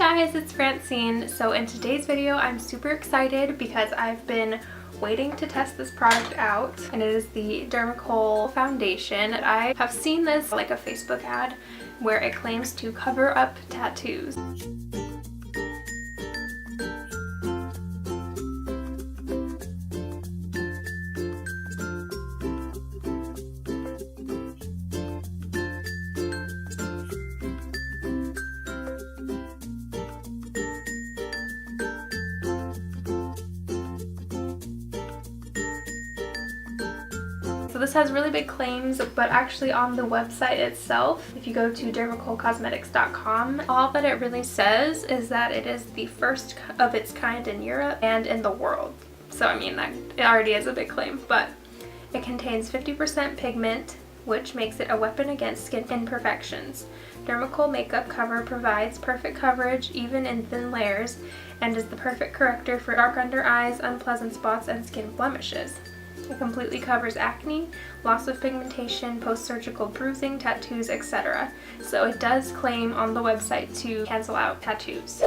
guys, it's Francine. So in today's video, I'm super excited because I've been waiting to test this product out, and it is the Dermacol foundation. I have seen this like a Facebook ad where it claims to cover up tattoos. So this has really big claims, but actually on the website itself, if you go to dermacolcosmetics.com, all that it really says is that it is the first of its kind in Europe and in the world. So I mean, that it already is a big claim, but it contains 50% pigment, which makes it a weapon against skin imperfections. Dermacol makeup cover provides perfect coverage even in thin layers and is the perfect corrector for dark under eyes, unpleasant spots, and skin blemishes. It completely covers acne, loss of pigmentation, post-surgical bruising, tattoos, etc. So it does claim on the website to cancel out tattoos.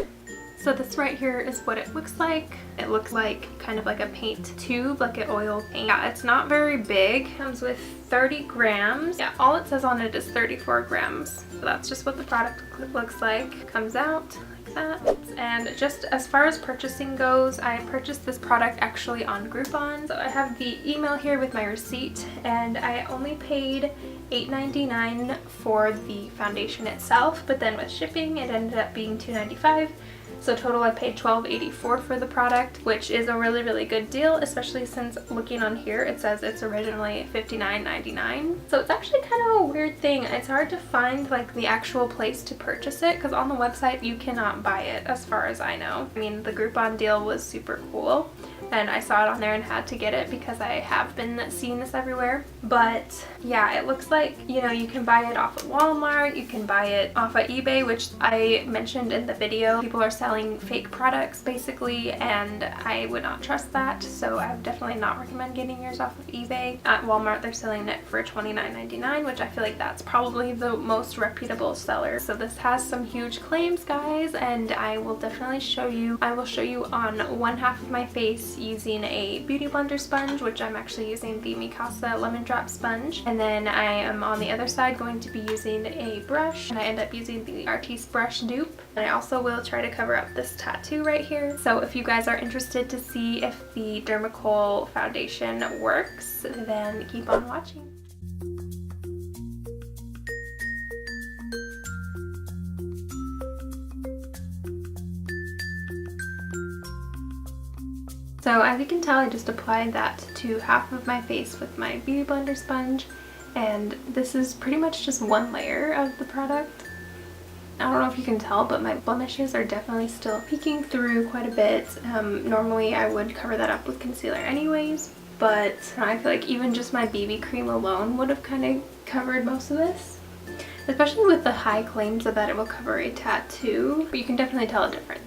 So this right here is what it looks like. It looks like kind of like a paint tube, like an oil paint. Yeah, it's not very big. It comes with 30 grams. Yeah, all it says on it is 34 grams. So that's just what the product looks like. Comes out like that. And just as far as purchasing goes, I purchased this product actually on Groupon. So I have the email here with my receipt, and I only paid $8.99 for the foundation itself, but then with shipping it ended up being $2.95. So total I paid $12.84 for the product, which is a really good deal, especially since looking on here it says it's originally $59.99. So it's actually kind of a weird thing. It's hard to find like the actual place to purchase it because on the website you cannot buy it as far as I know. I mean, the Groupon deal was super cool and I saw it on there and had to get it because I have been seeing this everywhere. But yeah, it looks like, you know, you can buy it off of Walmart, you can buy it off of eBay, which I mentioned in the video. People are selling fake products basically, and I would not trust that, so I would definitely not recommend getting yours off of eBay. At Walmart they're selling it for $29.99, which I feel like that's probably the most reputable seller. So this has some huge claims, guys, and I will definitely show you. I will show you on one half of my face using a beauty blender sponge, which I'm actually using the Mikasa Lemon Drop sponge, and then I am on the other side going to be using a brush, and I end up using the Artis brush dupe. And I also will try to cover up this tattoo right here. So if you guys are interested to see if the Dermacol foundation works, then keep on watching. So as you can tell, I just applied that to half of my face with my beauty blender sponge, and this is pretty much just one layer of the product. I don't know if you can tell, but my blemishes are definitely still peeking through quite a bit. Normally I would cover that up with concealer anyways, but I feel like even just my BB cream alone would have kind of covered most of this. Especially with the high claims of that it will cover a tattoo, but you can definitely tell a difference.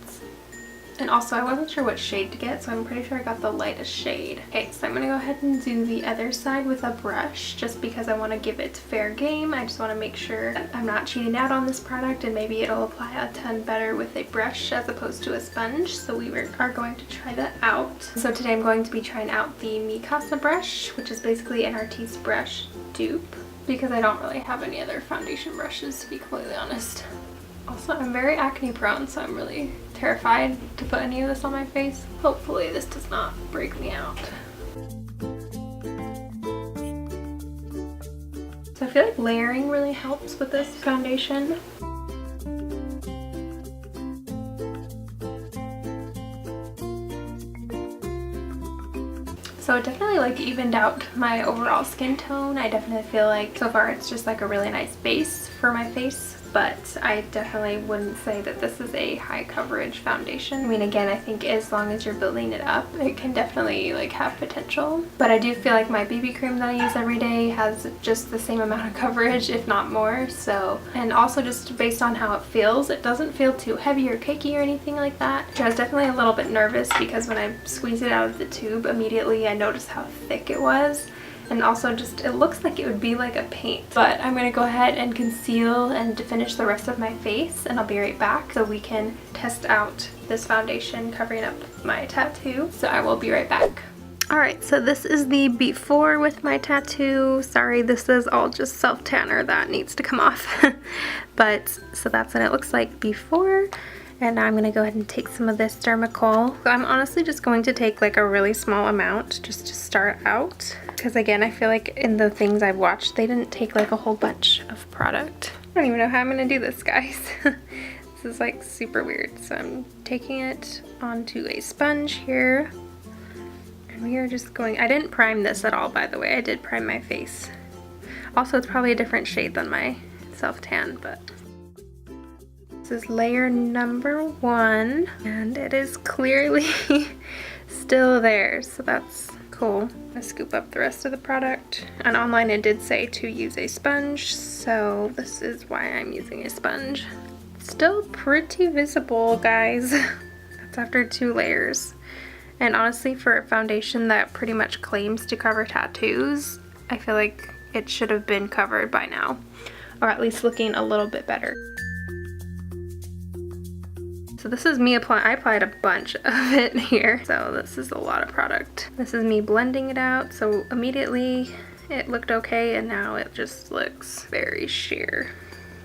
And also I wasn't sure what shade to get, so I'm pretty sure I got the lightest shade. Okay, so I'm going to go ahead and do the other side with a brush just because I want to give it fair game. I just want to make sure that I'm not cheating out on this product, and maybe it'll apply a ton better with a brush as opposed to a sponge. So we are going to try that out. So today I'm going to be trying out the Mikasa brush, which is basically an Artis brush dupe, because I don't really have any other foundation brushes, to be completely honest. Also, I'm very acne prone, so I'm really terrified to put any of this on my face. Hopefully this does not break me out. So I feel like layering really helps with this foundation. So it definitely like evened out my overall skin tone. I definitely feel like so far it's just like a really nice base for my face, but I definitely wouldn't say that this is a high coverage foundation. I mean, again, I think as long as you're building it up, it can definitely like have potential. But I do feel like my BB cream that I use every day has just the same amount of coverage, if not more. So, and also just based on how it feels, it doesn't feel too heavy or cakey or anything like that. I was definitely a little bit nervous because when I squeezed it out of the tube, immediately I noticed how thick it was. And also just, it looks like it would be like a paint. But I'm gonna go ahead and conceal and finish the rest of my face, and I'll be right back so we can test out this foundation covering up my tattoo. So I will be right back. Alright, so this is the before with my tattoo. Sorry, this is all just self-tanner that needs to come off. But, so that's what it looks like before. And now I'm going to go ahead and take some of this Dermacol. So I'm honestly just going to take like a really small amount just to start out. Because again, I feel like in the things I've watched, they didn't take like a whole bunch of product. I don't even know how I'm going to do this, guys. This is like super weird. So I'm taking it onto a sponge here. We are just going, I didn't prime this at all, by the way. I did prime my face. Also, it's probably a different shade than my self-tan, but this is layer number 1, and it is clearly still there, so that's cool. I'm gonna scoop up the rest of the product. And online it did say to use a sponge, so this is why I'm using a sponge. Still pretty visible, guys. That's after 2 layers. And honestly, for a foundation that pretty much claims to cover tattoos, I feel like it should have been covered by now. Or at least looking a little bit better. So this is me applying, I applied a bunch of it here. So this is a lot of product. This is me blending it out. So immediately it looked okay, and now it just looks very sheer.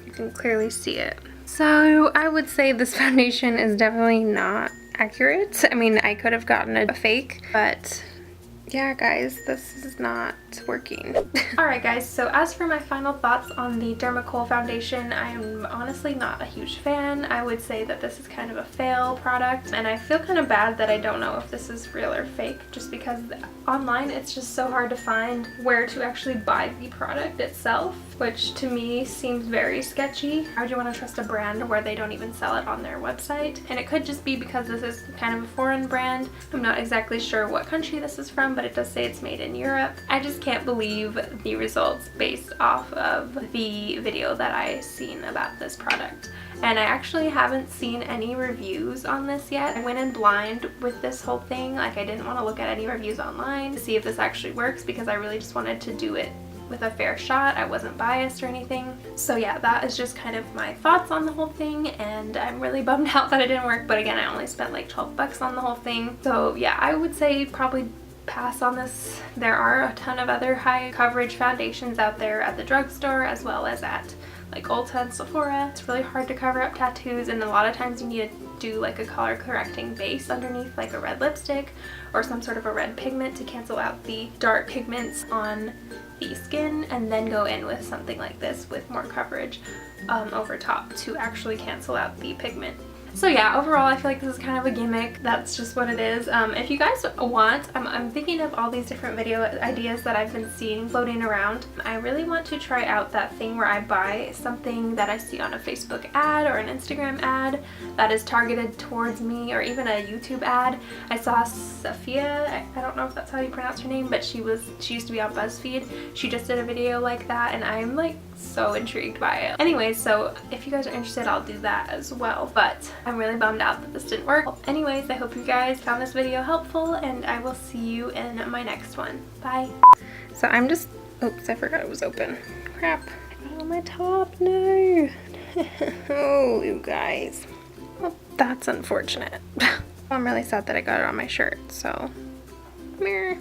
You can clearly see it. So I would say this foundation is definitely not accurate. I mean, I could have gotten a fake, but yeah, guys, this is not working. Alright guys, so as for my final thoughts on the Dermacol foundation, I'm honestly not a huge fan. I would say that this is kind of a fail product, and I feel kind of bad that I don't know if this is real or fake, just because online it's just so hard to find where to actually buy the product itself, which to me seems very sketchy. How would you want to trust a brand where they don't even sell it on their website? And it could just be because this is kind of a foreign brand. I'm not exactly sure what country this is from, but it does say it's made in Europe. I just can't believe the results based off of the video that I seen about this product. And I actually haven't seen any reviews on this yet. I went in blind with this whole thing. Like, I didn't want to look at any reviews online to see if this actually works, because I really just wanted to do it with a fair shot. I wasn't biased or anything. So yeah, that is just kind of my thoughts on the whole thing, and I'm really bummed out that it didn't work, but again, I only spent like 12 bucks on the whole thing. So yeah, I would say probably pass on this. There are a ton of other high coverage foundations out there at the drugstore, as well as at like Ulta and Sephora. It's really hard to cover up tattoos, and a lot of times you need to do like a color correcting base underneath, like a red lipstick or some sort of a red pigment to cancel out the dark pigments on the skin, and then go in with something like this with more coverage over top to actually cancel out the pigment. So yeah, overall I feel like this is kind of a gimmick. That's just what it is. If you guys want, I'm thinking of all these different video ideas that I've been seeing floating around. I really want to try out that thing where I buy something that I see on a Facebook ad or an Instagram ad that is targeted towards me, or even a YouTube ad. I saw Sophia, I don't know if that's how you pronounce her name, but she used to be on BuzzFeed. She just did a video like that, and I'm like so intrigued by it. Anyways, so if you guys are interested, I'll do that as well, but I'm really bummed out that this didn't work. Anyways, I hope you guys found this video helpful, and I will see you in my next one. Bye. So I'm just, oops, I forgot it was open. Crap. I got it on my top, no. Oh, you guys. Well, that's unfortunate. I'm really sad that I got it on my shirt, so come here.